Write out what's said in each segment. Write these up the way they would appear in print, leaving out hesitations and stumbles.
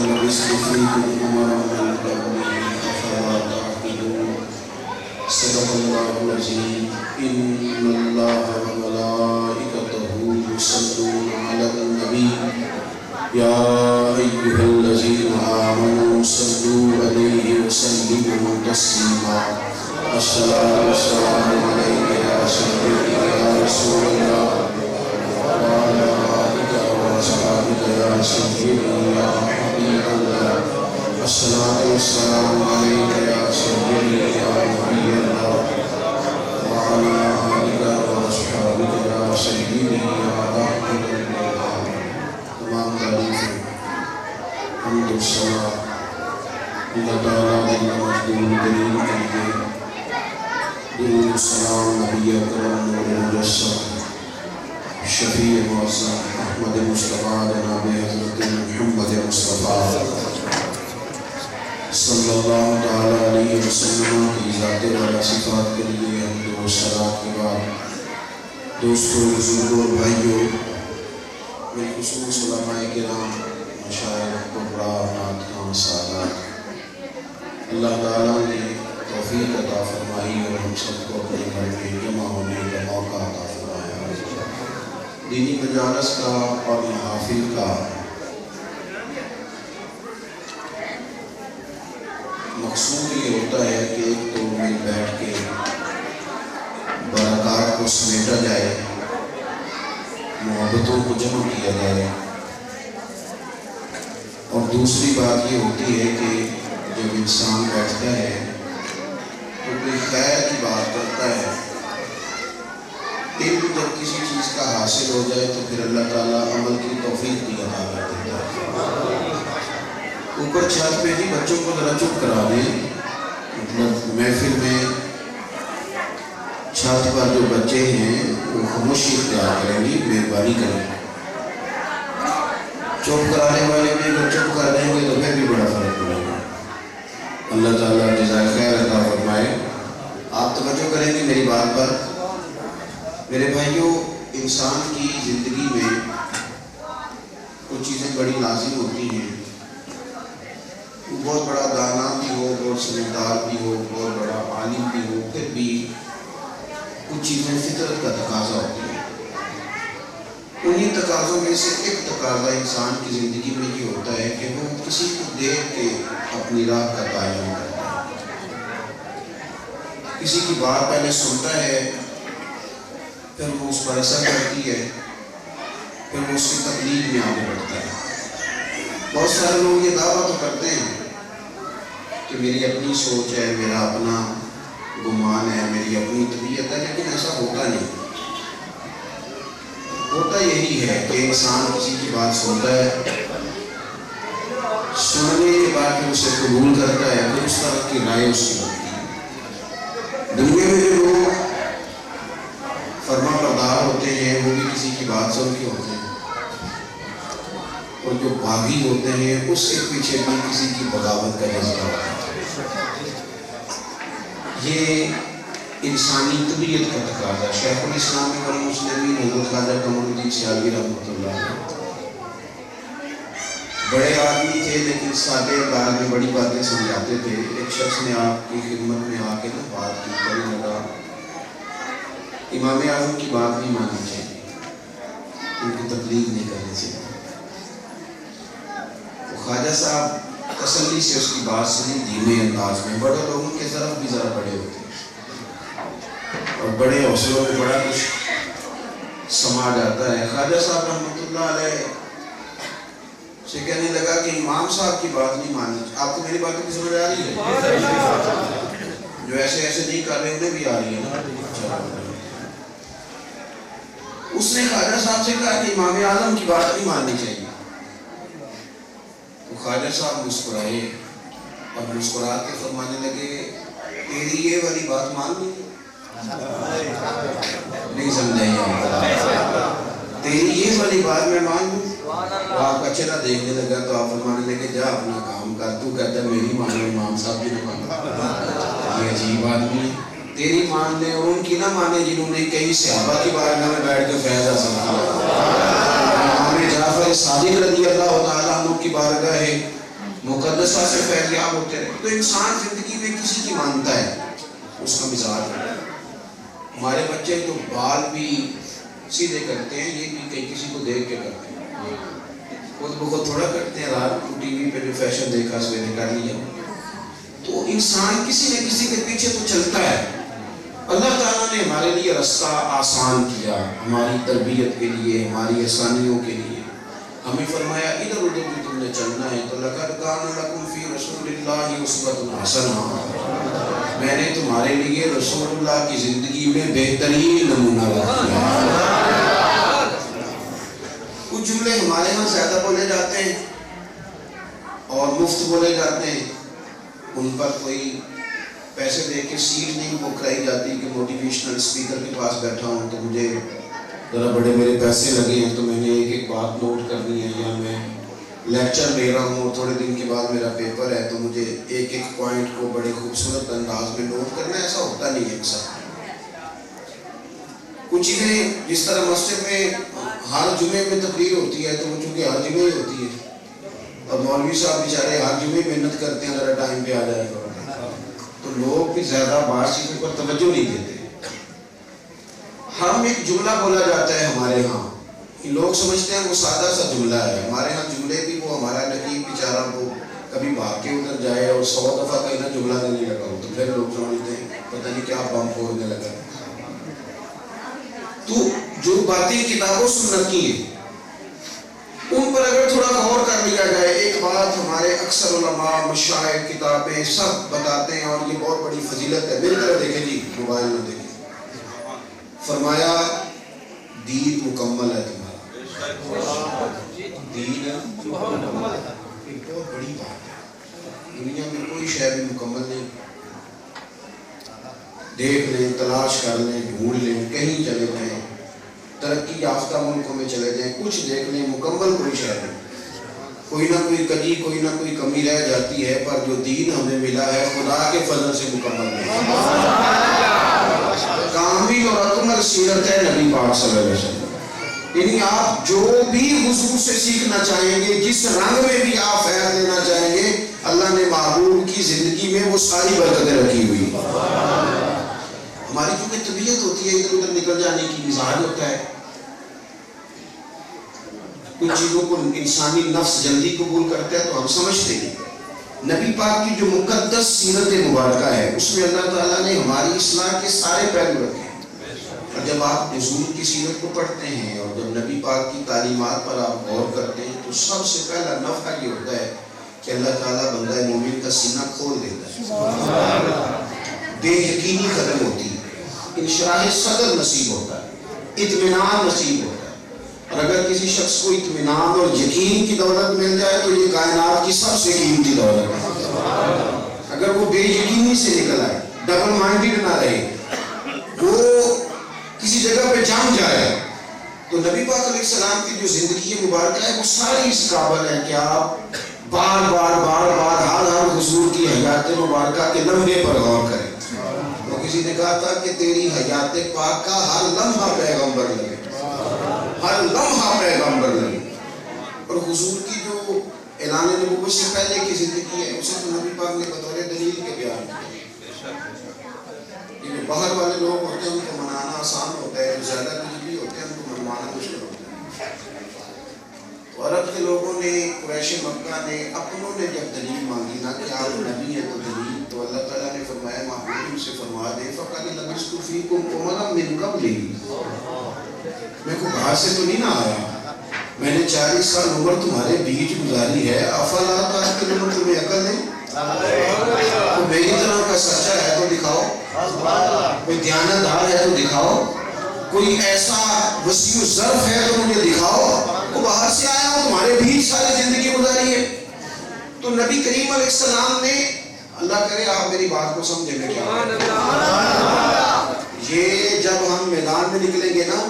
لبثت فيكم أمرا من قبله أفلا تعقلون صدق الله العظيم إن الله وملائكته يصلون على النبي يا أيها الذين آمنوا صلوا عليه وسلموا تسليما الصلاة والسلام عليك يا سيدي يا رسول الله وعلى آلك وأصحابك يا سيدي يا حبيب الله الصلاة والسلام عليك يا سيدي يا نبي الله وعلى آلك وأصحابك يا سيدي يا رحمة الله تمام تعریف حمد و ثنا اللہ تعالیٰ جل مجدہ کریم کے لیے درود و سلام نبی اکرم نور مجسم شفیع معظم احمد مصطفیٰ جناب حضرت محمد مصطفیٰ صلی اللہ تعالیٰ علیہ وسلم کی ذات والا صفات کے لیے حمد و ثنا کے بعد دوستوں بزرگوں اور بھائیوں بالخصوص علماء کرام مشائخ کبریٰ نعتخواں سادات اللہ تعالیٰ نے توفیق عطا فرمائی اور ہم سب کو اپنے گھر میں جمع ہونے کا موقع عطا فرمایا دینی مجالس کا اور محافل کا مقصود یہ ہوتا ہے کہ ایک تو مل بیٹھ کے برکات کو سمیٹا جائے محبتوں کو جمع کیا جائے اور دوسری بات یہ ہوتی ہے کہ جب انسان بیٹھتا ہے تو کوئی خیر کی بات کرتا ہے علم جب کسی چیز کا حاصل ہو جائے تو پھر اللہ تعالیٰ عمل کی توفیق بھی عطا کر دیتا ہے اوپر چھت پہ بھی بچوں کو ذرا چپ کرا دیں مطلب محفل میں چھت پر جو بچے ہیں وہ خاموشی اختیار کریں گی مہربانی کریں چپ کرانے والے میں اگر چپ کر دیں گے تو پھر بھی بڑا فرق پڑے گا اللہ تعالیٰ جزائے خیر عطا فرمائے آپ توجہ کریں گے میری بات پر میرے بھائیوں انسان کی زندگی میں کچھ چیزیں بڑی لازم ہوتی ہیں وہ بہت بڑا دانا بھی ہو بہت سمجھدار بھی ہو بہت بڑا عالم بھی ہو پھر بھی کچھ چیزیں فطرت کا تقاضا ہوتی ہیں انہی تقاضوں میں سے ایک تقاضا انسان کی زندگی میں یہ ہوتا ہے کہ وہ کسی کو دیکھ کے اپنی راہ کا تعین کرتا ہے کسی کی بات پہلے سنتا ہے پھر وہ اس پر اثر کرتی ہے پھر وہ اس کی تقلید میں آگے بڑھتا ہے بہت سارے لوگ یہ دعویٰ تو کرتے ہیں کہ میری اپنی سوچ ہے میرا اپنا گمان ہے میری اپنی طبیعت ہے لیکن ایسا ہوتا نہیں ہوتا یہی ہے کہ انسان کسی کی بات سنتا ہے سننے کے بعد پھر اسے قبول کرتا ہے پھر اس طرح کی رائے اس کی بنتی ہے دنیا میں جو لوگ فرما بردار ہوتے ہیں وہ بھی کسی کی بات سن کے ہوتے ہیں اور جو باغی ہوتے ہیں اس کے پیچھے بھی کسی کی بغاوت کا جذبہ ہوتا ہے یہ انسانی طبیعت کا تقاضا ہے شیخ الاسلام والمسلمین حضرت خواجہ قمر الدین سیالوی رحمۃ اللہ بڑے آدمی تھے لیکن سادے انداز میں بڑی باتیں سمجھاتے تھے ایک شخص نے آپ کی خدمت میں آ کے بات کی کرنے لگا امام اعظم کی بات نہیں ماننی چاہیے ان کی تقلید نہیں کرنی چاہیے خواجہ صاحب تسلی سے اس کی بات سنی دھیمے انداز میں بڑے لوگوں کے طرف بھی ذرا بڑے ہوتے ہیں اور بڑے حوصلوں میں بڑا کچھ سما جاتا ہے خواجہ صاحب رحمۃ اللہ علیہ سے کہنے لگا کہ امام صاحب کی بات نہیں ماننی آپ کو میری بات کی سمجھ آ رہی ہے جو ایسے ایسے نہیں کر رہے انہیں بھی آ رہی ہے نا اس نے خواجہ صاحب سے کہا کہ امام اعظم کی بات نہیں ماننی چاہیے تو خواجہ صاحب مسکرائے اور مسکرا کے فرمانے لگے تیری یہ والی بات مان لی نہیں سمجھائی تیری یہ والی بات میں مان لوں آپ کا چہرہ دیکھنے لگا تو آپ فرمانے لگے جا اپنا کام کر تو کہتا ہے میری مانو امام صاحب کی نہ مانو یہ عجیب آدمی ہے تیری مان لے اور ان کی نہ مانے جنہوں نے کئی صحابہ کی بارگاہ میں بیٹھ کے فیض حاصل کیا امام جعفر صادق رضی اللہ تعالیٰ عنہ کی بارگاہ ہے مقدسہ سے فیضیاب ہوتے رہے. تو انسان زندگی میں کسی کی مانتا ہے اس کا مزاج ہوتا ہے. ہمارے بچے تو بال بھی سیدھے کرتے ہیں, یہ بھی کئی کسی کو دیکھ کے کرتے ہیں, خود بخود تھوڑا کرتے ہیں. رات کو ٹی وی پہ جو فیشن دیکھا سویرے کر لیا. تو انسان کسی نہ کسی کے پیچھے تو چلتا ہے. اللہ تعالیٰ نے ہمارے لیے رستہ آسان کیا, ہماری تربیت کے لیے, ہماری آسانیوں کے لیے. ہمیں فرمایا ادھر ادھر بھی تم نے چلنا ہے تو لقد کان لکم فی رسول اللہ اسوۃ حسنہ, میں نے تمہارے لیے رسول اللہ کی زندگی میں بہترین نمونہ رکھا ہے. کچھ جملے ہمارے ہاں زیادہ بولے جاتے ہیں اور مفت بولے جاتے ہیں, ان پر کوئی پیسے دے کے سیٹ نہیں بک کرائی جاتی کہ موٹیویشنل اسپیکر کے پاس بیٹھا ہوں تو مجھے ذرا بڑے میرے پیسے لگے ہیں تو میں نے ایک ایک بات نوٹ کرنی ہے, یا میں لیکچر دے رہا ہوں اور تھوڑے دن کے بعد میرا پیپر ہے تو مجھے ایک ایک پوائنٹ کو بڑے خوبصورت انداز میں نوٹ کرنا ہے. ایسا ہوتا نہیں ہے اکثر. کچھ چیزیں جس طرح مسجد میں ہر جمعے میں تقریر ہوتی ہے تو وہ چونکہ ہر جمعے ہی ہوتی ہے اور مولوی صاحب بیچارے ہر جمعے محنت کرتے ہیں ذرا ٹائم پہ آ جائے تو لوگ بھی زیادہ بعض چیزوں پر توجہ نہیں دیتے. ہم ایک جملہ بولا جاتا ہے ہمارے ہاں, لوگ سمجھتے ہیں وہ سادہ سا جملہ ہے. ہمارے ہاں جملے بھی وہ ہمارا نقیب بیچارہ وہ کبھی بھاگ کے ادھر جائے اور 100 دفعہ کہیں نہ جملہ دینے لگا ہو تو پھر لوگ سمجھتے ہیں پتہ نہیں کیا بم پھوڑنے لگا. تو جو باتیں کتابوں سنت کی ہیں ان پر اگر تھوڑا غور کر لیا جائے, ایک بات ہمارے اکثر علماء, مشائخ, کتابیں سب بتاتے ہیں اور یہ بہت بڑی فضیلت ہے. میری طرف دیکھیں جی, موبائل میں دیکھیں. فرمایا دین مکمل ہے تمہارا. دین ایک بہت بڑی بات ہے. دنیا میں کوئی شے بھی مکمل نہیں. دیکھ لیں, تلاش کر لیں, ڈھونڈ لیں, کہیں چلے جائیں, ترقی یافتہ ملکوں میں چلے جائیں, کچھ دیکھ لیں, مکمل کوئی شے نہیں. کوئی نہ کوئی کمی, کوئی نہ کوئی کمی رہ جاتی ہے, پر جو دین ہمیں ملا ہے خدا کے فضل سے مکمل نہیں. کامل اور اکمل سیرت ہے نبی پاک صلی اللہ علیہ وسلم. یعنی آپ جو بھی حضور سے سیکھنا چاہیں گے, جس رنگ میں بھی آپ فیض لینا چاہیں گے, اللہ نے محبوب کی زندگی میں وہ ساری برکتیں رکھی ہوئی. ہماری چونکہ طبیعت ہوتی ہے ادھر ادھر نکل جانے کی, مزاج ہوتا ہے, کچھ چیزوں کو انسانی نفس جلدی قبول کرتا ہے تو ہم سمجھتے ہیں. نبی پاک کی جو مقدس سیرت مبارکہ ہے اس میں اللہ تعالیٰ نے ہماری اصلاح کے سارے پہلو رکھے ہیں. اور جب آپ رسول کی سیرت کو پڑھتے ہیں اور جب نبی پاک کی تعلیمات پر آپ غور کرتے ہیں تو سب سے پہلا نفع یہ ہوتا ہے کہ اللہ تعالیٰ بندہ مومن کا سینہ کھول دیتا ہے, بے یقینی ختم ہوتی ہے, انشراح صدر نصیب ہوتا ہے, اطمینان نصیب ہوتا ہے. اور اگر کسی شخص کو اطمینان اور یقین کی دولت مل جائے تو یہ کائنات کی سب سے قیمتی دولت ہے. اگر وہ بے یقینی سے نکل آئے, ڈبل مائنڈڈ نہ رہے, وہ کسی جگہ پہ جم جائے, تو نبی پاک علیہ السلام کی جو زندگی مبارکہ ہے وہ ساری اس قابل ہے کہ آپ بار بار بار بار ہر حضور کی حیات مبارکہ کے لمحے پر غور کریں. تو کسی نے کہا تھا کہ تیری حیات پاک کا ہر لمحہ پیغمبر لگے, ہر لمحہ پیغمبر لگے. اور حضور کی جو اعلان نبوت سے پہلے کی زندگی ہے اسے تو نبی پاک نے بطور دلیل کے بیان کیا. یہ باہر والے لوگ ہوتے ہیں ان کو منانا آسان ہوتا ہے, جو زیادہ قریبی ہوتے ہیں ان کو منوانا مشکل ہوتا ہے. تو عرب کے لوگوں نے, قریش مکہ نے, اپنوں نے جب دلیل مانگی نا کہ آپ نبی ہیں تو دلیل, تو اللہ تعالیٰ نے فرمایا محبوب سے فرما دے فَقَدْ لَبِثْتُ فِيكُمْ أُمَرًا مِّن قَبْلِي, میں کو باہر سے تو نہیں نہ آیا, میں نے 40 سال عمر تمہارے بیچ گزاری ہے. افلا تعقلون, تمہیں عقل نہیں؟ تو میری طرح کا سچا ہے تو دکھاؤ, کوئی دیانتدار ہے تو دکھاؤ, کوئی ایسا وسیع ظرف ہے تو مجھے دکھاؤ. وہ باہر سے آیا ہوں, تمہارے بیچ ساری زندگی گزاری ہے. تو نبی کریم علیہ السلام نے, اللہ کرے آپ میری بات کو سمجھیں گے کیا, یہ جب ہم میدان میں نکلیں گے نا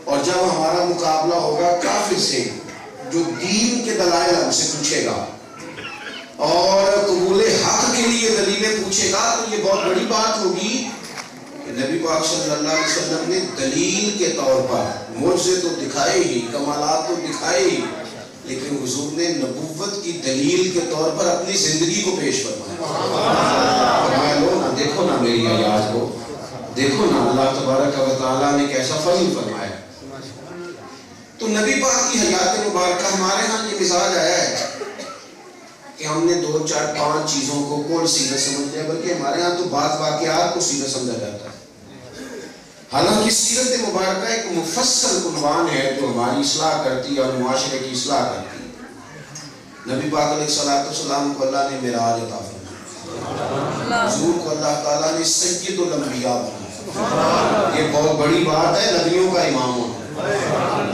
اور جب ہمارا مقابلہ ہوگا کافر سے جو دین کے دلائل ہم سے پوچھے گا اور قبول حق کے لیے دلیلیں پوچھے گا, تو یہ بہت بڑی بات ہوگی کہ نبی پاک صلی اللہ علیہ وسلم نے دلیل کے طور پر معجزے تو دکھائے ہی, کمالات تو دکھائے ہی, لیکن حضور نے نبوت کی دلیل کے طور پر اپنی زندگی کو پیش فرمایا لو نا، دیکھو نا میری حیات کو، دیکھو نا اللہ تبارک و تعالیٰ نے کیسا فضل فرمایا۔ تو نبی پاک کی حیات مبارکہ ہمارے ہاں یہ مزاج آیا ہے کہ ہم نے 2 4 5 چیزوں کو کون سیدھے سمجھ لیا، بلکہ ہمارے ہاں تو بعض واقعات کو سیدھے سمجھا جاتا ہے۔ حالانکہ سیرت مبارکہ ایک مفصل عنوان ہے جو ہماری اصلاح کرتی ہے اور معاشرے کی اصلاح کرتی ہے۔ نبی پاک علیہ السلام کو اللہ نے معراج عطا فرمایا، حضور کو اللہ تعالیٰ نے سید الانبیاء بنایا۔ یہ بہت بڑی بات ہے نبیوں کا امام ہونا۔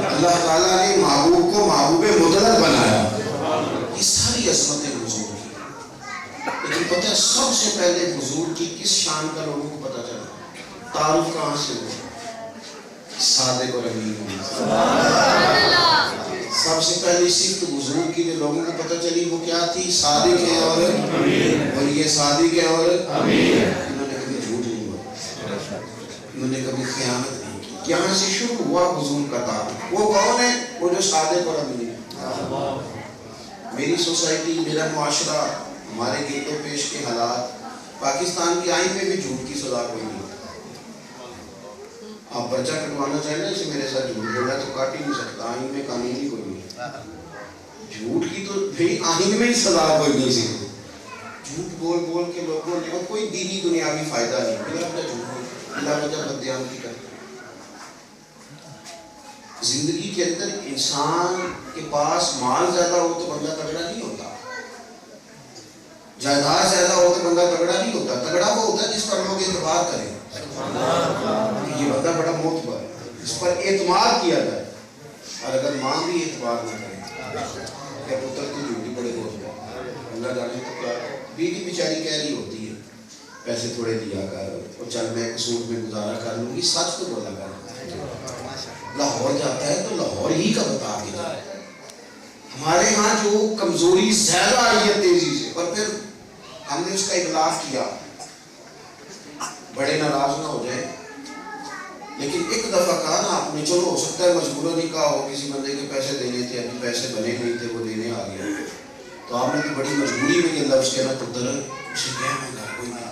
اللہ تعالیٰ نے محبوب کو محبوب مطلق بنایا۔ یہ ساری عظمتیں حضور کی، لیکن پتہ ہے سب سے پہلے حضور کی کس شان کا لوگوں کو پتہ چلا؟ تعارف کہاں سے ہوا؟ صادق اور امین ہونا۔ سب سے پہلی صفت حضور کی جو لوگوں کو پتہ چلی وہ کیا تھی؟ صادق ہے اور یہ صادق ہے اور انہوں نے کبھی جھوٹ نہیں بولا، انہوں نے کبھی خیانت نہیں کی۔ یہاں سے شروع ہوا حضور کا تعارف۔ وہ کون ہے؟ وہ جو صادق اور امین ہے۔ میری سوسائٹی، میرا معاشرہ، ہمارے گرد و پیش کے حالات، پاکستان کے آئین میں بھی جھوٹ کی سزا کوئی نہیں۔ آپ پرچہ کٹوانا چاہیں نا، اسے میرے ساتھ جھوٹ بولا تو کاٹ ہی نہیں سکتا، آئین میں قانون ہی کوئی نہیں۔ جھوٹ کی تو بھی آئین میں ہی سزا کوئی نہیں سکتی۔ جھوٹ بول بول کے لوگوں نے کوئی دینی دنیاوی فائدہ نہیں، بلا وجہ جھوٹ بول، بلا وجہ بددیانتی کرتے۔ زندگی کے اندر انسان کے پاس مال زیادہ ہو تو بندہ تگڑا نہیں ہوتا، جائیداد زیادہ ہو تو بندہ تگڑا نہیں ہوتا۔ تگڑا وہ ہوتا ہے جس پر لوگ اعتبار کریں، یہ بندہ بڑا معتبر ہے، اس پر اعتماد کیا جائے۔ اور اگر ماں بھی اعتبار نہ کرے کہ پتر تو جھوٹی بڑے ہو جائے، اللہ جانے تو کیا، بیوی بیچاری کہہ رہی ہوتی ہے پیسے تھوڑے دیا کر اور چل میں قصور میں گزارا کر لوں گی، سچ تو بولا کر۔ لاہور جاتا ہے تو لاہور ہی کا بتا کے جائے۔ ہمارے ہاں جو کمزوری زیادہ آئی ہے تیزی سے، اور پھر ہم نے اس کا ابلاغ کیا، بڑے ناراض نہ ہو جائیں، لیکن ایک دفعہ کہا نا آپ نے، چلو ہو سکتا ہے مجبورا نہیں کہا ہو، کسی بندے کے پیسے دینے تھے، ابھی پیسے بنے نہیں تھے، وہ دینے آ گیا، تو آپ نے تو بڑی مجبوری میں یہ لفظ کہنا پتر اسے کہہ میں گھر کوئی نہیں،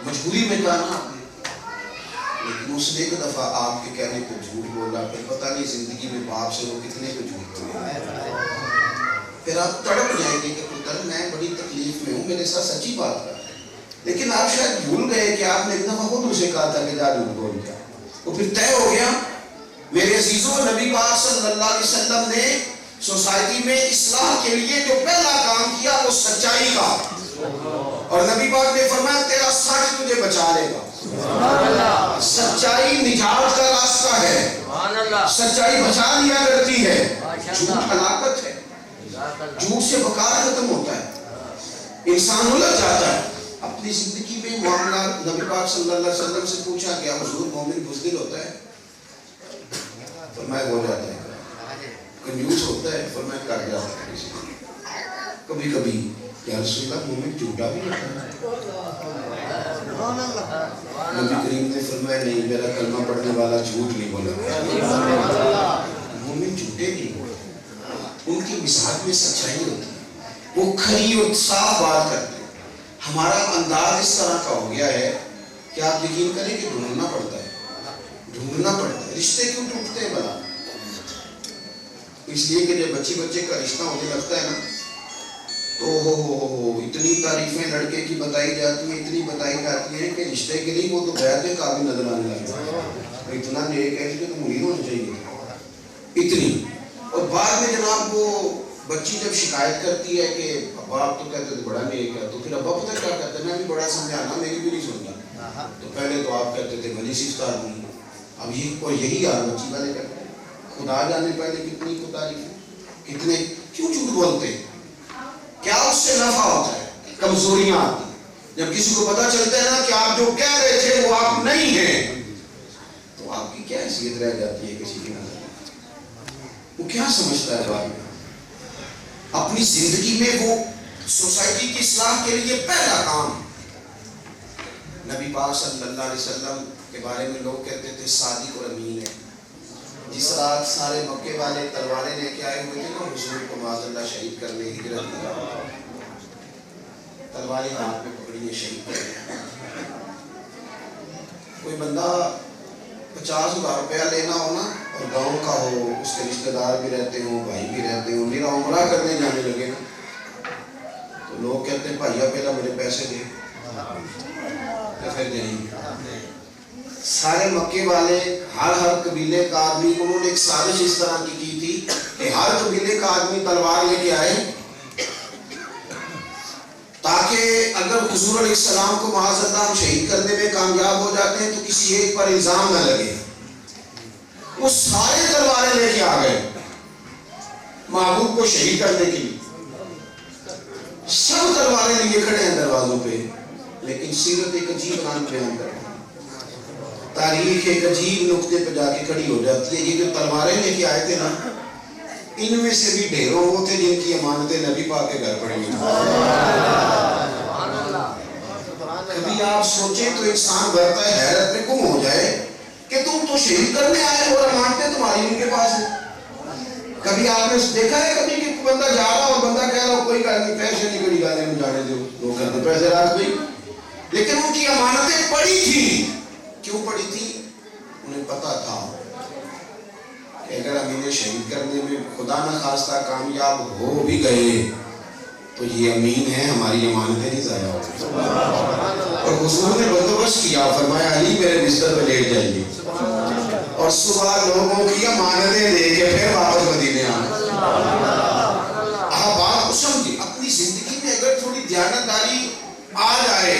مجبوری میں کہا نا آپ نے، لیکن اس نے ایک دفعہ آپ کے کہنے کو جھوٹ بولا، پھر پتہ نہیں زندگی میں باپ سے وہ کتنے کو جھوٹ بولے، پھر آپ تڑپ جائیں گے کہ پتر میں بڑی تکلیف میں ہوں، میرے ساتھ سچی بات کر، لیکن آپ شاید بھول گئے کہ آپ نے ایک دفعہ خود اسے کہا تھا کہ جا جھوٹ بول گیا، وہ پھر طے ہو گیا۔ میرے عزیزوں، نبی پاک صلی اللہ علیہ وسلم نے سوسائٹی میں اصلاح کے لیے جو پہلا کام کیا وہ سچائی کا، اور نبی پاک نے فرمایا تیرا سچ تجھے بچا لے گا۔ سچائی نجات کا راستہ ہے، سچائی بچا لیا کرتی ہے، جھوٹ ہلاکت ہے، جھوٹ سے وقار ختم ہوتا ہے، انسان الجھ جاتا ہے۔ اپنی زندگی میں معاملات نبی پاک صلی اللہ علیہ وسلم سے پوچھا کہ حضور مومن بزدل ہوتا ہے؟ فرمایا ہو جاتا ہے۔ کنجوس ہوتا ہے؟ فرمایا کر جاتا ہے۔ کبھی کبھی یا رسول اللہ مومن جھوٹا بھی ہوتا ہے؟ نبی کریم نے فرمایا نہیں، میرا کلمہ پڑھنے والا جھوٹ نہیں بولا۔ مومن جھوٹے نہیں ہوتے، ان کی مزاج میں سچائی ہوتی ہے، وہ کھری اور صاف بات کرتے ہیں۔ ہمارا انداز اس طرح کا ہو گیا ہے کہ آپ یقین کریں کہ ڈھونڈنا پڑتا ہے۔ رشتے کیوں ٹوٹتے ہیں بلا؟ اس لیے کہ جب بچے کا رشتہ ہونے لگتا ہے نا تو ہو اتنی تعریفیں لڑکے کی بتائی جاتی ہیں، اتنی بتائی جاتی ہیں کہ رشتے کے لیے وہ تو غیر قابل نظر آنے لگتا ہے، اتنا نیک ہے کہ تو مرید ہونا چاہیے اتنی۔ اور بعد میں جناب وہ بچی جب شکایت کرتی ہے کہ ابا آپ تو کہتے تھے بڑا نیک ہے، تو پھر ابا پتہ کیا کہتے ہیں، میں بھی بڑا سمجھانا، میری بھی نہیں سنتا، تو پہلے تو آپ کہتے تھے بھلی سفتار نہیں، اب یہ اور یہی حال بچی والے کرتے ہیں۔ خدا جانے پہلے کتنی کو تعریف، کتنے کیوں جھوٹ بولتے ہیں؟ کیا اس سے نفع ہوتا ہے؟ کمزوریاں آتی ہیں۔ جب کسی کو پتہ چلتا ہے نا کہ آپ جو کہہ رہے تھے وہ آپ نہیں ہیں، تو آپ کی کیا حیثیت رہ جاتی ہے کسی کی نظر میں؟ وہ کیا سمجھتا ہے بعد میں؟ اپنی زندگی میں وہ سوسائٹی کی اصلاح کے لیے پہلا کام، نبی پاک صلی اللہ علیہ وسلم کے بارے میں لوگ کہتے تھے صادق اور امین ہے، جس رات سارے مکے والے تلواریں لے کے آئے ہوئے تھے نا حضور کو معاذ اللہ شہید کرنے ہجرت کی تلواریں ہاتھ میں پکڑی ہے شہید کرنے. کوئی بندہ 50,000 روپیہ لینا ہو نا اور گاؤں کا ہو, اس کے رشتہ دار بھی رہتے ہوں, بھائی بھی رہتے ہوں, میرا عمرہ کرنے جانے لگے نا تو لوگ کہتے ہیں بھائیا پہلا مجھے پیسے دے تو پھر دیں. سارے مکے والے ہر قبیلے کا آدمی, انہوں نے ایک سازش اس طرح کی تھی کہ ہر قبیلے کا آدمی تلوار لے کے آئے تاکہ اگر حضور علیہ السلام کو معاذ اللہ ہم شہید کرنے میں کامیاب ہو جاتے ہیں تو کسی ایک پر الزام نہ لگے. وہ سارے تلواریں لے کے آ گئے محبوب کو شہید کرنے کے لیے, سب تلواریں لیے کھڑے ہیں دروازوں پہ. لیکن سیرت ایک عجیب رنگ بیان کرتی ہے, تاریخ ایک عجیب نقطے پہ جا کے کھڑی ہو جاتی ہے. یہ جو تلواریں لے کے آئے تھے نا, ان میں سے بھی ڈھیروں وہ تھے جن کی امانتیں نبی پاک کے گھر پڑی ہیں. کبھی آپ سوچیں تو انسان بھرتا ہے حیرت میں گم ہو جائے کہ تم تو شہید کرنے آئے اور امانتیں تمہاری ان کے پاس ہیں. کبھی آپ نے دیکھا ہے کبھی کہ بندہ جا رہا اور بندہ کہہ رہا کوئی گاڑی نہیں, پیسے نہیں, کوئی گاڑی میں جانے دو, لوگ کہتے پیسے رکھ گئی. لیکن ان کی امانتیں پڑی تھی. کیوں پڑی تھی؟ انہیں پتا تھا کہ اگر ہم انہیں شہید کرنے میں خدا نہ خواستہ کامیاب ہو بھی گئے تو یہ امین ہے, ہماری امانتیں نہیں ضائع ہوگی. اور حضور نے بندوبست کیا, فرمایا علی میرے بستر پہ لیٹ جائیے اور صبح لوگوں کی امانتیں دے کے پھر واپس مدینے آنا. آپ بات کو سمجھیں, اپنی زندگی میں اگر تھوڑی دیانتداری آ جائے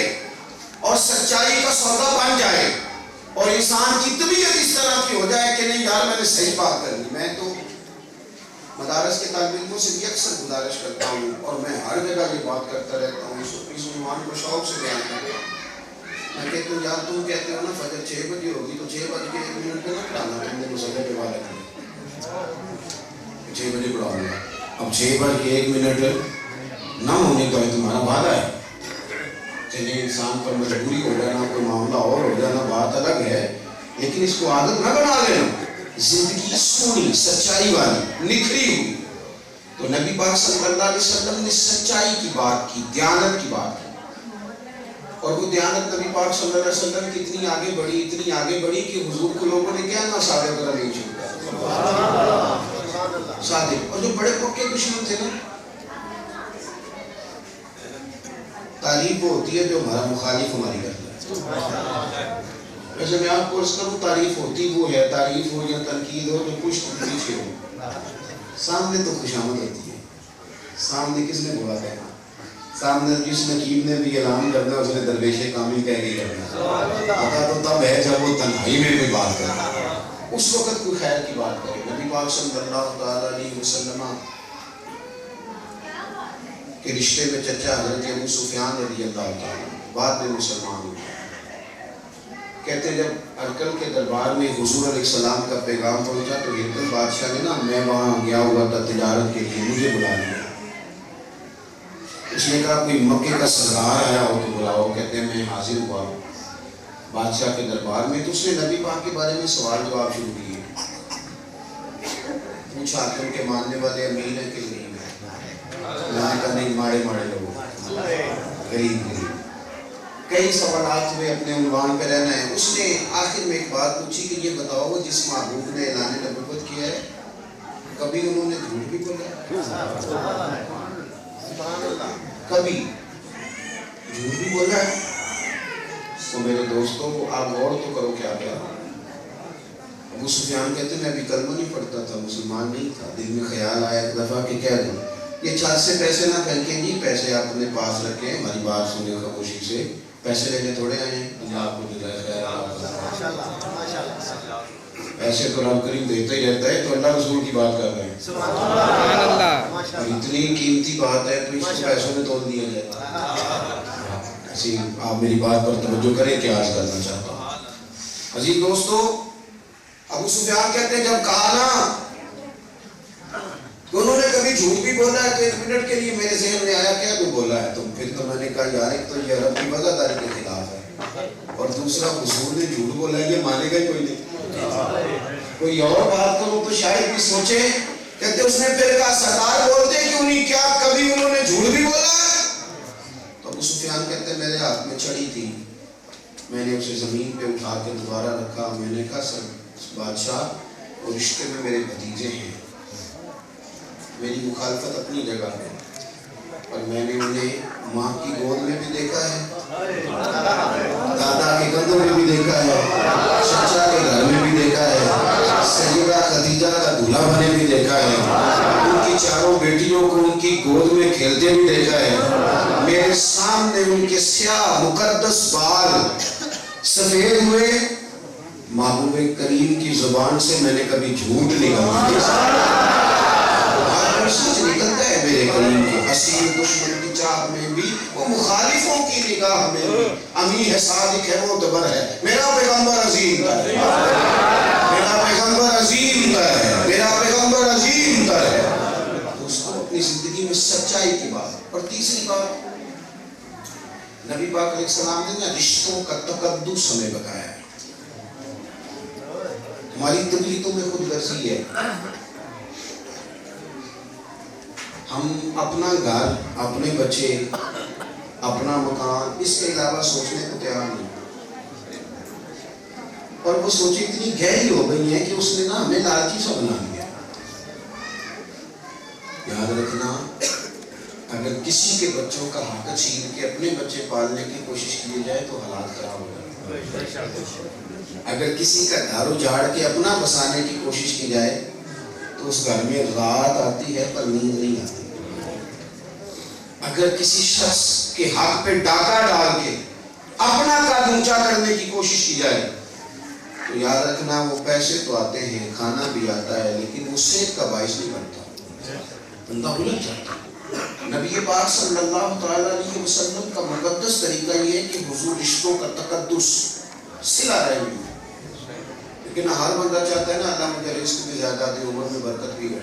اور سچائی کا سودا بن جائے اور انسان کی طبیعت اس طرح کی ہو جائے کہ نہیں یار میں نے صحیح بات کرنی. میں تو مدارس کے طالب علموں سے بھی اکثر گزارش کرتا ہوں اور میں ہر جگہ یہ بات کرتا رہتا ہوں, اس عنوان کو شوق سے بیان کرتا ہوں. میں کہتا ہوں یار تم کہتے ہو نا فجر 6 بجے ہوگی تو 6:01 پہ نہ پڑھانا, تم نے مسئلے پہ والا کرنا 6 بجے پڑھاؤں گا. اب 6:01 نہ ہونے کا تمہارا وعدہ ہے. چلے انسان پر مجبوری ہو جانا, کوئی معاملہ اور ہو جانا بات الگ ہے, لیکن اس کو عادت نہ بنا لینا. زندگی سونی سچائی والی نکھری ہوئی تو نبی پاک صلی اللہ علیہ وسلم نے سچائی کی بات کی, دیانت کی بات کی. اور وہ دیانت نبی پاک صلی اللہ علیہ وسلم کی اتنی آگے بڑھی کہ حضور کو لوگوں نے کیا نا صادق کرا نہیں چھوڑا. صادق. اور جو بڑے پکے دشمن تھے نا, تعریف وہ ہوتی ہے جو ہمارا مخالف ہماری کرتا ہے. ویسے میں آپ کو اس کروں, تعریف ہوتی وہ ہے, تعریف ہو یا تنقید ہو جو پشت پیچھے ہو. سامنے تو خوشامد ہوتی ہے. سامنے کس نے بولا تھا؟ سامنے جس نقیب نے بھی اعلان کرنا اس نے درویش کامل کہہ کے کرنا. پتا تو تب ہے جب وہ تنہائی میں کوئی بات کرنا, اس وقت کوئی خیر کی بات کرے. نبی پاک صلی اللہ تعالیٰ علیہ وسلم کے رشتے میں چچا حضرت ابو سفیان رضی اللہ تعالیٰ بعد میں مسلمان ہوئے. کہتے ہیں جب ہرقل کے دربار میں حضور علیہ السلام کا پیغام پہنچا تو ہرقل بادشاہ نے نا, میں وہاں گیا ہوا تھا تجارت کے لیے, مجھے بلا لیا. اس نے کہا کوئی مکے کا سردار آیا ہو تو بلاؤ. کہتے ہیں میں حاضر ہوا بادشاہ کے دربار میں. تو اس نے نبی پاک کے بارے میں سوال جواب شروع کیے. پوچھا کہ ان کے ماننے والے امین ہیں کہ نہیں ہیں. میں نے کہا نہیں, ماڑے لوگ, غریب. کئی سوالات ہوئے, اپنے عنوان پہ رہنا ہے. اس نے آخر میں ایک بات پوچھی کہ یہ بتاؤ وہ جس محبوب نے اعلان نبوت کیا ہے کبھی انہوں نے جھوٹ بھی بولا؟ کبھی جھوٹ بھی بولا ہے؟ تو میرے دوستوں آپ غور تو کرو کیا کیا. ابو سفیان کہتے ہیں میں ابھی کلمہ نہیں پڑھتا تھا, مسلمان نہیں تھا. دل میں خیال آیا ایک دفعہ کہ کہہ دوں یہ چھات سے پیسے نہ پھینکیں جی, پیسے آپ اپنے پاس رکھیں, ہماری بات سنیں خاموشی سے. پیسے لینے تھوڑے آئے ہیں, آپ کو جزائے خیر. پیسے تو رب کریم دیتا ہی رہتا ہے, تو اللہ رسول کی بات کر رہے ہیں. اور اتنی قیمتی بات ہے تو اس کو پیسوں میں تول دیا جائے. ایسی آپ میری بات پر توجہ کریں کہ آج کرنا چاہتا ہوں. عزیز دوستو, ابو سفیان کہتے ہیں جب کہا نا تو انہوں نے کبھی جھوٹ بھی بولا ہے, تو 1 منٹ کے لیے میرے ذہن میں آیا کیا تو بولا ہے. تو پھر تو میں نے کہا یار ایک تو یہ عرب کی وفاداری کے خلاف ہے, اور دوسرا حضور نے جھوٹ بولا ہے, یہ مانے گا کوئی نہیں. کوئی اور بات کروں تو شاید بھی سوچے. کہتے اس نے پھر کہا سردار بولتے کیوں نہیں, کیا کبھی انہوں نے جھوٹ بھی بولا ہے؟ تو ابو سفیان کہتے میرے ہاتھ میں چھڑی تھی, میں نے اسے زمین پہ اٹھا کے دوبارہ رکھا. میں نے کہا سر بادشاہ وہ رشتے میں میرے بھتیجے ہیں, میری مخالفت اپنی جگہ ہے, اور میں نے انہیں ماں کی گود میں بھی دیکھا ہے, دادا کے کندھوں میں بھی دیکھا ہے, چچا کے گھر میں بھی دیکھا ہے, سیدہ خدیجہ کا دولہا بنے بھی دیکھا ہے, ان کی چاروں بیٹیوں کو ان کی گود میں کھیلتے بھی دیکھا ہے. میرے سامنے ان کے سیاہ مقدس بال سفید ہوئے. محبوب کریم کی زبان سے میں نے کبھی جھوٹ نہیں کہا. سچ نکلتا ہے میرے کریم کے. حسین دشمن کی چاہ میں بھی, وہ مخالفوں کی نگاہ میں بھی, امین ہے, صادق ہے, معتبر ہے. میرا پیغمبر عظیم تر ہے, میرا پیغمبر عظیم تر ہے, میرا پیغمبر عظیم تر ہے. دوستوں اپنی زندگی میں سچائی کی بات. اور تیسری بات, نبی پاک علیہ السلام نے رشتوں کا تقدس ہمیں بتایا ہے. ہماری طبیعتوں میں خود غرضی ہے, ہم اپنا گھر, اپنے بچے, اپنا مکان, اس کے علاوہ سوچنے کو تیار نہیں. اور وہ سوچیں اتنی گہری ہو گئی ہے کہ اس نے نا ہمیں لالچی سا بنا دیا. یاد رکھنا, اگر کسی کے بچوں کا حق چھین کے اپنے بچے پالنے کی کوشش کی جائے تو حالات خراب ہو جائے. اگر کسی کا گھر اجاڑ کے اپنا بسانے کی کوشش کی جائے تو اس گھر میں رات آتی ہے پر نیند نہیں آتی. اگر کسی شخص کے حق پہ ڈاکہ ڈال کے اپنا قد اونچا کرنے کی کوشش کی جائے تو یاد رکھنا وہ پیسے تو آتے ہیں, کھانا بھی آتا ہے, لیکن وہ صحت کا باعث نہیں بنتا, بندہ الجھ جاتا. نبی پاک صلی اللہ تعالیٰ علیہ وسلم کا مقدس طریقہ یہ ہے کہ حضور رشتوں کا تقدس صلہ رحمی. لیکن ہر بندہ چاہتا ہے نا اللہ مجھے رزق بھی زیادہ دے, عمر میں برکت بھی ہو,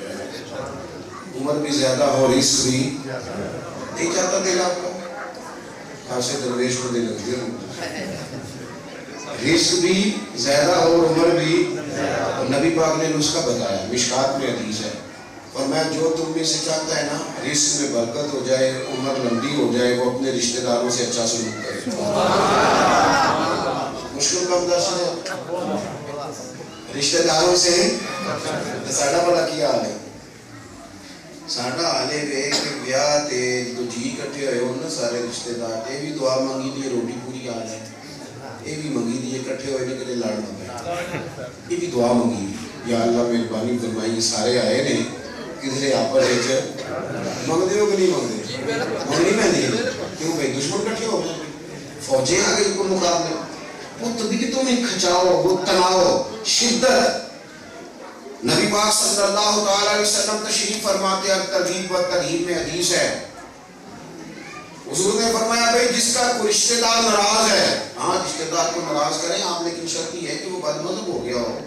عمر بھی زیادہ ہو, رزق بھی نہیں چاہتا دل آپ کو. خاصے درویش کو دے لگتے ہیں, رزق بھی زیادہ ہو اور عمر بھی. اور نبی پاک نے نسخہ بتایا, مشکات میں حدیث ہے, اور میں جو تم میں سے چاہتا ہے نا رزق میں برکت ہو جائے, عمر لمبی ہو جائے, وہ اپنے رشتہ داروں سے اچھا سلوک کرے. مشکل کا مدرسہ ہے رشتہ داروں سے. ساڑھا بڑا کیا حال ہے, ساڑھا حالے بے کہ بیاہ تے تو جی کٹھے ہوئے ہو نا سارے رشتہ دار, یہ بھی دعا منگی دیئے روٹی پوری حال ہے, یہ بھی منگی دیئے کٹھے ہوئے نہیں کدے لڑ نہ پہ, یہ بھی دعا منگی یا اللہ مہربانی فرمائی سارے آئے نے کدھرے آپر ہے چھ منگ دے ہو کہ نہیں منگ دے, منگنی میں نہیں کیوں بھائی دشمن کٹھے ہو گئے, فوجیں آگے کو مقابلے. وہ طبیعتوں میں کھچاؤ, وہ تناؤ, شدت. نبی پاک صلی اللہ تعالیٰ علیہ وسلم تشریف فرماتے ہیں, ترغیب و ترہیب میں حدیث ہے, حضور نے فرمایا بھئی جس کا کوئی رشتہ دار ناراض ہے, ہاں رشتہ دار کو ناراض کریں آپ, لیکن شرط یہ ہے کہ وہ بد مذہب ہو گیا ہو,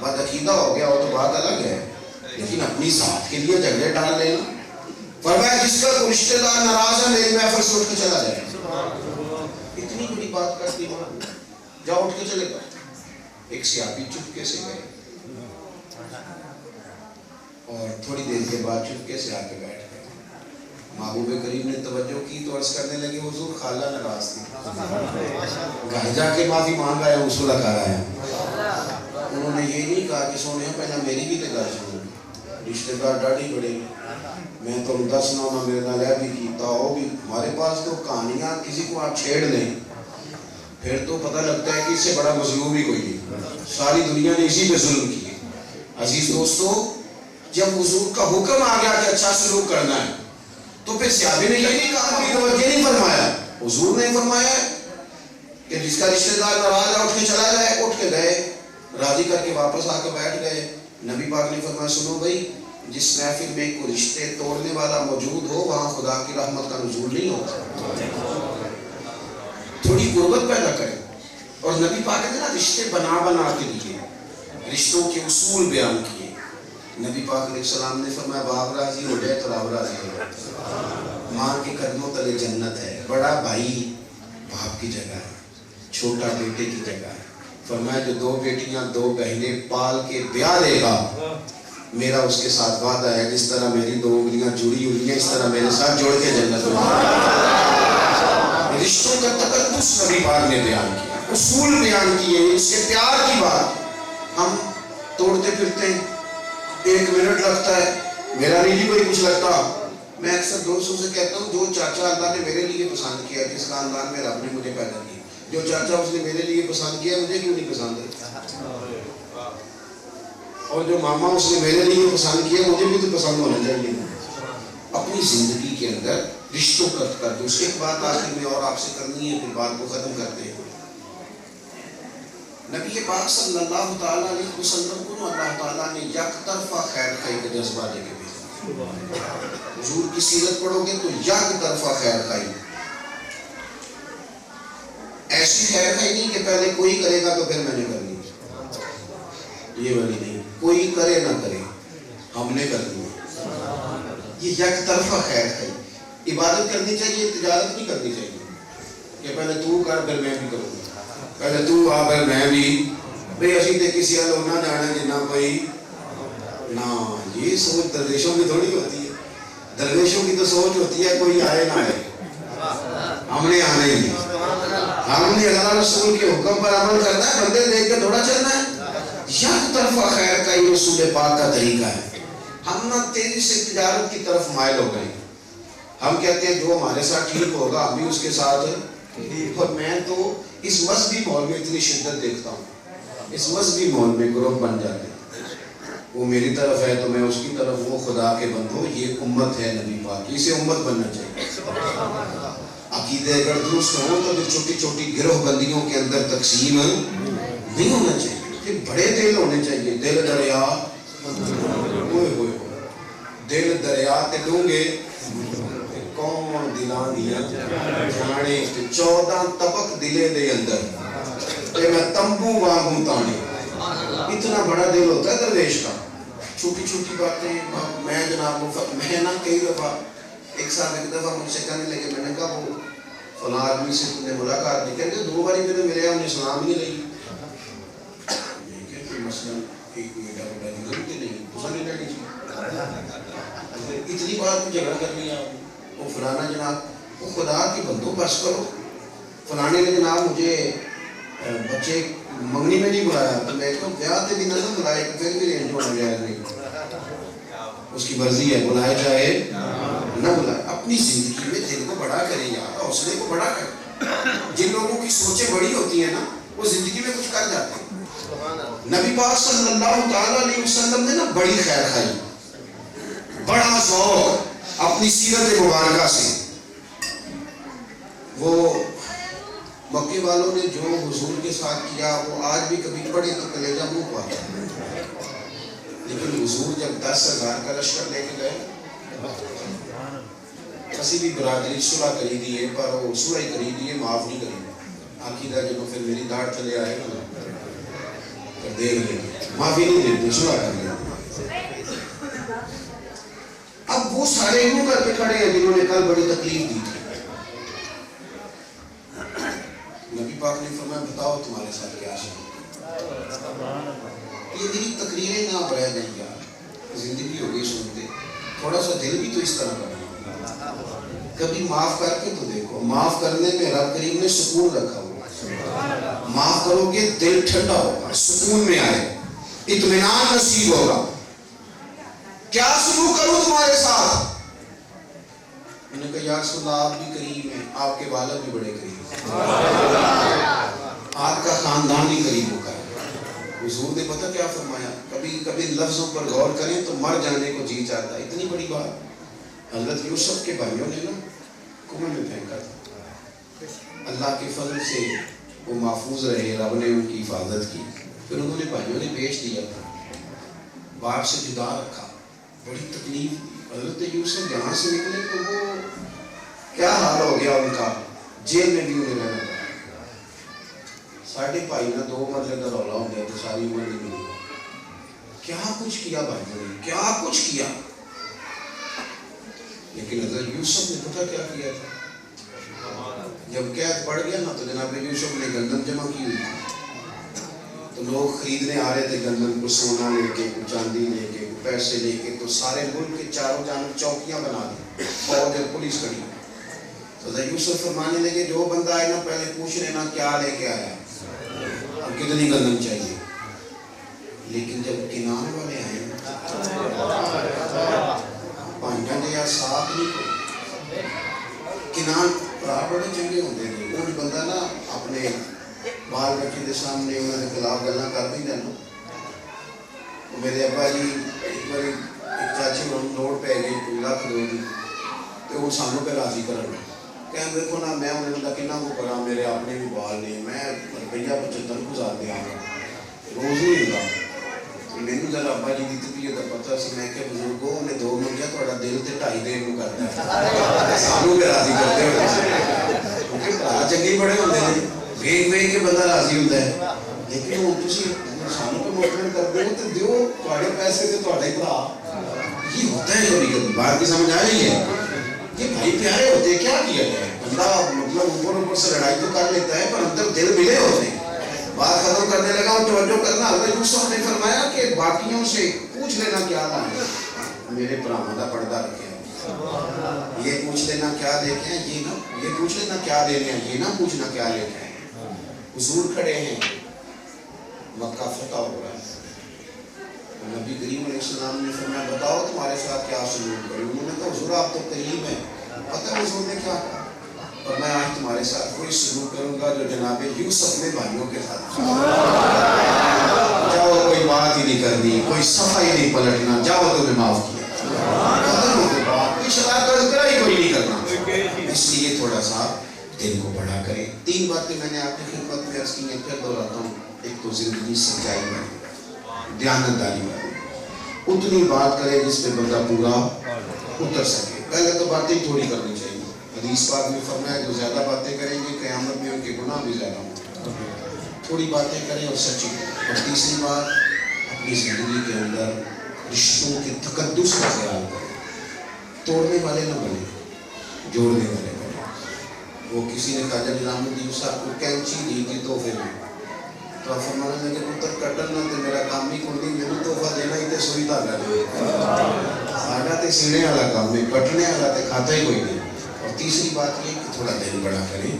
بد عقیدہ ہو گیا ہو تو بات الگ ہے, لیکن اپنی ذات کے لیے جھگڑے ڈال لینا. فرمایا جس کا کوئی رشتہ دار ناراض ہے میری محفل سے اٹھ کے چلا جائے. اتنی بڑی بات کرتی ہوں, جاؤ اٹھ کے چلے گا. ایک سیاپی چپکے سے گئے اور تھوڑی دیر کے بعد چپکے سے آ کے بیٹھ گئے. محبوب کریم نے توجہ کی تو عرض کرنے لگے حضور خالہ ناراض تھی, گھر جا کے معافی مانگ رہا ہے, اصولہ کھا رہا ہے. انہوں نے یہ نہیں کہا کہ سونے پہلا میری بھی تو گل سنو, رشتہ دار ڈاڑی بڑے, میں تو دسنا ہونا میرے نال ہے بھی کیتا ہو بھی. ہمارے پاس تو کہانیاں کسی کو آپ چھیڑ لیں پھر تو پتہ لگتا ہے کہ اس سے بڑا مظلوم ہی کوئی نہیں, ساری دنیا نے اسی پہ ظلم کیے. عزیز دوستو, جب حضور کا حکم آ گیا کہ اچھا سلوک کرنا ہے تو پھر صحابی نے یہ نہیں کہا, کوئی توجہ نہیں فرمایا. حضور نے فرمایا کہ جس کا رشتہ دار ناراض ہے اٹھ کے چلا جائے. اٹھ کے گئے, راضی کر کے واپس آ کے بیٹھ گئے. نبی پاک نے فرمایا سنو بھائی, جس محفل میں کوئی رشتے توڑنے والا موجود ہو وہاں خدا کی رحمت کا نزول نہیں ہوتا. تھوڑی قربت پیدا کرے. اور نبی پاک نے نا رشتے بنا کے دیے, رشتوں کے اصول بیان کیے. نبی پاک علیہ السلام نے فرمایا باپ راضی ہو جائے تو رب راضی ہو جائے. ماں کے قدموں تلے جنت ہے, بڑا بھائی باپ کی جگہ ہے, چھوٹا بیٹے کی جگہ ہے, فرمایا جو 2 بیٹیاں 2 بہنیں پال کے بیاہ دے گا میرا اس کے ساتھ وعدہ ہے جس طرح میری 2 انگلیاں جڑی ہوئی ہیں اس طرح میرے ساتھ جوڑ کے جنت میں رشتوں کا تقدس نبی پاک نے بیان کیا، اصول بیان کیے، اس کے پیار کی بات ہم توڑتے پھرتے ہیں، 1 منٹ لگتا ہے، میرا نہیں جی کوئی کچھ لگتا۔ میں اکثر دوستوں سے کہتا ہوں جو چاچا اللہ نے میرے لیے پسند کیا، جس خاندان میں رب نے مجھے پیدا کیا، جو چاچا اس نے میرے لیے پسند کیا مجھے کیوں نہیں پسند ہے، اور جو ماما اس نے میرے لیے پسند کیا مجھے بھی تو پسند ہونا چاہیے۔ اپنی زندگی کے اندر رشتوں کا تقدس۔ ایک بات آخر میں اور آپ سے کرنی ہے، پھر بات کو ختم کرتے ہیں۔ نبی پاک صلی اللہ تعالیٰ علیہ وسلم کو اللہ تعالیٰ نے یک طرفہ خیر خواہی کا جذبہ دے کے بھیجا۔ حضور کی سیرت پڑھو گے تو یک طرفہ خیر خواہی، ایسی خیر خواہی نہیں کہ پہلے کوئی کرے گا تو پھر میں نے کرنی، یہ والی نہیں، کوئی کرے نہ کرے ہم نے کرنی ہے، یہ یک طرفہ خیر خواہی۔ عبادت کرنی چاہیے، تجارت نہیں کرنی چاہیے کہ پہلے تو کر پھر میں بھی کروں گا، پہلے تو آ پھر میں بھی، بھئی اسی تے کسی والوں نہ جانا جنہ کوئی نہ، یہ سوچ درویشوں کی تھوڑی ہوتی ہے۔ درویشوں کی تو سوچ ہوتی ہے کوئی آئے نہ آئے، ہم نے آنا ہی نہیں، ہم نے اللہ رسول کے حکم پر عمل کرنا ہے، بندے دیکھ کے تھوڑا چلنا ہے۔ یک طرفہ خیر کا یہ رسول پاک کا طریقہ ہے۔ ہم نہ تیزی سے تجارت کی طرف مائل ہو گئے، ہم کہتے ہیں جو ہمارے ساتھ ٹھیک ہوگا ہم بھی اس کے ساتھ، اور میں تو اس مذہبی ماحول میں اتنی شدت دیکھتا ہوں، اس مذہبی ماحول میں گروہ بن جاتے ہیں، وہ میری طرف ہے تو میں اس کی طرف، وہ خدا کے بندو یہ امت ہے نبی پاک کی، اسے امت بننا چاہیے۔ عقیدے اگر درست ہوں تو پھر چھوٹی چھوٹی گروہ بندیوں کے اندر تقسیم نہیں ہونا چاہیے، پھر بڑے دل ہونے چاہیے، دل دریا، ہوئے ہوئے دل دریا تے ڈونگے کون دلان دیا جانے، 14 طبق دلے دے اندر تے میں تمبو وانگوں تانے، اتنا بڑا دل ہوتا ہے درویش کا۔ چھوٹی چھوٹی باتیں میں جناب میں نہ کئی دفعہ ایک دفعہ مجھ سے کہنے لگے، میں نے کہا وہ فلاں آدمی سے تم نے ملاقات نہیں، کہتے 2 باری میں نے ملے انہیں سلام نہیں لگی، میں کہتے مثلا ایک میٹا بڑا نگم کے نہیں دوسرا نہیں لگی چاہیے، اتنی بات میں جھگڑا کر لیا، وہ فلانا جناب، وہ خدا کی بندوں بس کرو، فلانے نے جناب مجھے بچے منگنی میں نہیں بلایا تو میں کہوں بیاہ تے بھی نہ بلائے کہ پھر بھی رینج ہونا جائز نہیں، اس کی مرضی ہے، بلائے چاہے نہ بلائے۔ اپنی زندگی میں دل کو بڑا کریں یار، حوصلے کو بڑا کریں۔ جن لوگوں کی سوچیں بڑی ہوتی ہیں نا وہ زندگی میں کچھ کر جاتے ہیں۔ نبی پاک صلی اللہ تعالیٰ علیہ وسلم نے نا بڑی خیر خواہی، بڑا ذوق اپنی سیرت مبارکہ سے۔ وہ مکے والوں نے جو حضور کے ساتھ کیا وہ آج بھی کبھی پڑھے تو کلیجہ منہ پا جائے، لیکن حضور جب 10,000 کا لشکر لے کے گئے، کسی بھی برادری صلح کری دیئے پر وہ صلح کری دیئے معاف نہیں کری، عقیدہ جنہوں پھر میری داڑھ چلے آئے گا پھر دیر لے معافی نہیں دیتے، صلح کر لیا۔ اب وہ سارے انہوں کر کے کھڑے ہیں جنہوں نے کل بڑی تکلیف دی تھی، نبی پاک نے فرمایا بتاؤ تمہارے ساتھ کیا ہے، یہ میری تقریریں نہ بڑھا جائیں یار، زندگی ہو گئی سنتے، تھوڑا سا دل بھی تو اس طرح کا کبھی معاف کر کے تو دیکھو، معاف کرنے میں رب کریم نے سکون رکھا ہوگا، معاف کرو گے دل ٹھنڈا ہوگا، سکون میں آئے، اطمینان نصیب ہوگا۔ کیا سلوک کروں تمہارے ساتھ؟ میں نے کہا یا رسول اللہ آپ بھی کریم ہیں، آپ کے والد بھی بڑے کریم ہیں، آپ کا خاندان ہی قریب ہوگا۔ حضور نے پتہ کیا فرمایا، کبھی لفظوں پر غور کریں تو مر جانے کو جی چاہتا ہے، اتنی بڑی بات۔ حضرت یوسف کے بھائیوں نے نا کنویں میں پھینکا تھا، اللہ کے فضل سے وہ محفوظ رہے، رب نے ان کی حفاظت کی، پھر انہوں نے بھائیوں نے بیچ دیا تھا، باپ سے جدا رکھا، بڑی تکلیف دی۔ حضرت یوسف جہاں سے نکلے تو وہ کیا حال ہو گیا ان کا، جیل میں بھی انہیں رہنا پڑا۔ ساڑھے بھائی نہ 2 مرلے کا رولا ہو گیا تو ساری عمر نہیں ملی، کیا کچھ کیا بھائیوں نے، کیا کچھ کیا، لیکن حضرت یوسف نے پتہ کیا کیا تھا، جب قید پڑ گیا نا تو جناب یوسف نے گندم جمع کی ہوئی، تو لوگ خریدنے آ رہے تھے گندم کو، سونا لے کے، چاندی لے کے، پیسے لے کے، تو سارے ملک کے چاروں جانب چوکیاں بنا دی، فوج اور پولیس کھڑی۔ تو حضرت یوسف فرمانے لگے جو بندہ آئے نا پہلے پوچھ لینا کیا لے کے آیا اور کتنی گندم چاہیے۔ لیکن جب کنان والے آئے پانچاں دے یا ساتھ نہیں کوئی، کنان پرا بڑے چنگے ہوتے تھے، کچھ بندہ نا اپنے بال بچے کے سامنے انہوں نے خلاف گلاں کر دی نا، میرے ابا جی ایک بار ایک چاچی لوڑ پہ گئی کوئی لاکھ دو دی تو وہ سانوں پہ راضی کرنا کہ دیکھو نا میں انہیں بندہ کنہ کو کرا، میرے اپنے بھی بال نہیں، میں روپیہ 75 گزار دیا روز نہیں ہوتا۔ مینوں ذرا ابا جی کی طبیعت کا پتہ سی، میں کہ بزرگوں نے 2 منگیا تھوڑا دل تے 2.5 دن کرتا ہے، سانوں پہ راضی کرتے ہوئے کیونکہ بھرا چنگے بڑے ہوتے ہیں، ویگ ویگ کے بندہ راضی ہوتا ہے۔ لیکن ہوں تسی سانوں پہ موٹر کرتے ہو تو دیو تھوڑے پیسے سے تھوڑے بھرا، یہ ہوتا ہے کبھی کبھی، بات کی سمجھ آ رہی ہے؟ یہ بھائی پیارے ہوتے کیا کیا جائے، بندہ مطلب اوپر سے لڑائی تو کر لیتا ہے پر اندر دل ملے ہوتے ہیں۔ بات ختم کرنے لگا اور توجہ کرنا، حضرت یوسف نے فرمایا کہ باقیوں سے پوچھ لینا کیا لائیں، میرے پراہوں کا پردہ رکھے، یہ پوچھ لینا کیا لے کے ہیں، یہ پوچھ لینا کیا لے ہیں، یہ نہ پوچھنا کیا لے کے ہیں۔ حضور کھڑے ہیں، مکہ فتح ہو رہا ہے، نبی کریم علیہ السلام نے فرمایا بتاؤ تمہارے ساتھ کیا سلوک کروں، انہوں نے کہا حضور آپ تو قریب ہیں، پتہ ہے حضور نے کیا کہا، اور میں آج تمہارے ساتھ کوئی سلوک کروں گا جو جناب یوسف نے بھائیوں کے ساتھ، جاؤ کوئی بات ہی نہیں کرنی، کوئی صفحہ ہی نہیں پلٹنا، جاؤ تمہیں معاف کیا، کوئی شرارت کرا ہی کوئی نہیں کرنا، اس لیے تھوڑا سا دل کو بڑا کریں۔ 3 باتیں میں نے آپ کی خدمت میں عرض کی ہیں، پھر دہراتا ہوں۔ ایک تو زندگی سچائی والی، دیانتداری والی، اتنی بات کرے جس پہ بندہ پورا اتر سکے، پہلے تو باتیں تھوڑی کرنی چاہیے، حدیث پاک میں فرمایا جو زیادہ باتیں کریں گے قیامت میں ان کے گناہ بھی زیادہ ہوں، تھوڑی باتیں کریں اور سچی کریں۔ اور تیسری بات، اپنی زندگی کے اندر رشتوں کے تقدس کا خیال کریں، توڑنے والے نہ بنے، جوڑنے والے بنے۔ وہ کسی نے خواجہ نظام الدین صاحب کو کینچی دی تھی تحفے میں، تو آپ فرمانے لگے پتر کٹنا تے میرا کام ہی کوئی نہیں، میرے تحفہ دینا ہی تے سوئی دھاگا دے، ساڈا تے سینے والا کام ہے، کٹنے والا تے کھاتا ہی کوئی نہیں۔ اور تیسری بات یہ کہ تھوڑا دل بڑا کریں،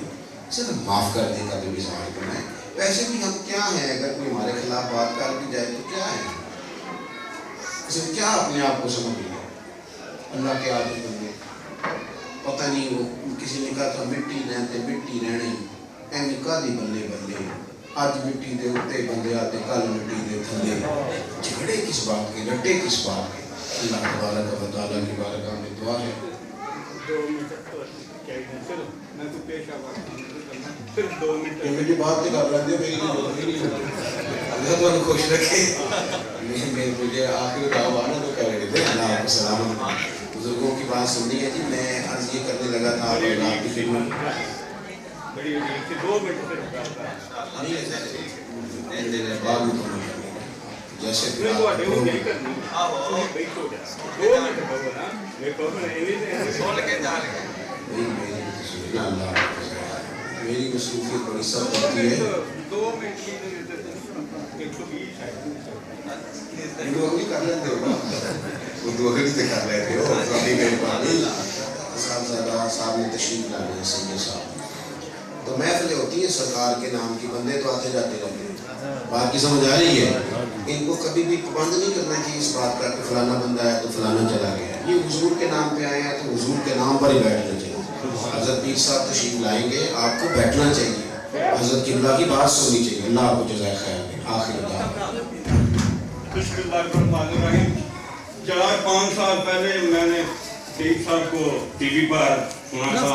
صرف معاف کرنے کا بھی مزاج بنائیں۔ ویسے بھی ہم کیا ہیں، اگر کوئی ہمارے خلاف بات کر بھی جائے تو کیا ہے، صرف کیا اپنے آپ کو سمجھ لیں، اللہ کے عادی بندے، پتہ نہیں وہ کسی نے کہا تھا مٹی رہتے مٹی رہنے، اے نکاح دی بلے بلے، آج مٹی دے اتے بندے آتے کل مٹی دے تھلے، جھگڑے کس بات کے، رٹے کس بات کے۔ اللہ تبارک و تعالیٰ کی بارگاہ میں دعا ہے، مجھے بات نہیں کر رہے میری اللہ تو خوش رکھے، مجھے آخر دعوانا تو کر رہے تھے اللہ کو سلامت۔ بزرگوں کی بات سننی ہے جی، میں عرض یہ کرنے لگا تھا آپ کی خدمت جیسے میری مصروفیت بڑی سخت ہوتی ہے، کر لیتے ہو اردو اگر سے کر لیتے ہو، صاحب نے تشریف لانے ہیں سید صاحب، تو محفلیں ہوتی ہیں سرکار کے نام کی، بندے تو آتے جاتے رہتے ہیں، بات کی سمجھ آ رہی ہے؟ ان کو کبھی بھی پابند نہیں کرنا چاہیے اس بات کا کہ فلانا بندہ ہے تو فلانا چلا گیا، یہ حضور کے نام پہ آئے ہیں تو حضور کے نام پر ہی بیٹھنا چاہیے۔ حضرت پیر صاحب تشریف لائیں گے، آپ کو بیٹھنا چاہیے، حضرت قبلہ کی بات سننی چاہیے، اللہ آپ کو جزائے خیر دے۔ آخر دعوانا 4-5 سال پہلے میں نے شیخ صاحب کو ٹی وی پر سنا تھا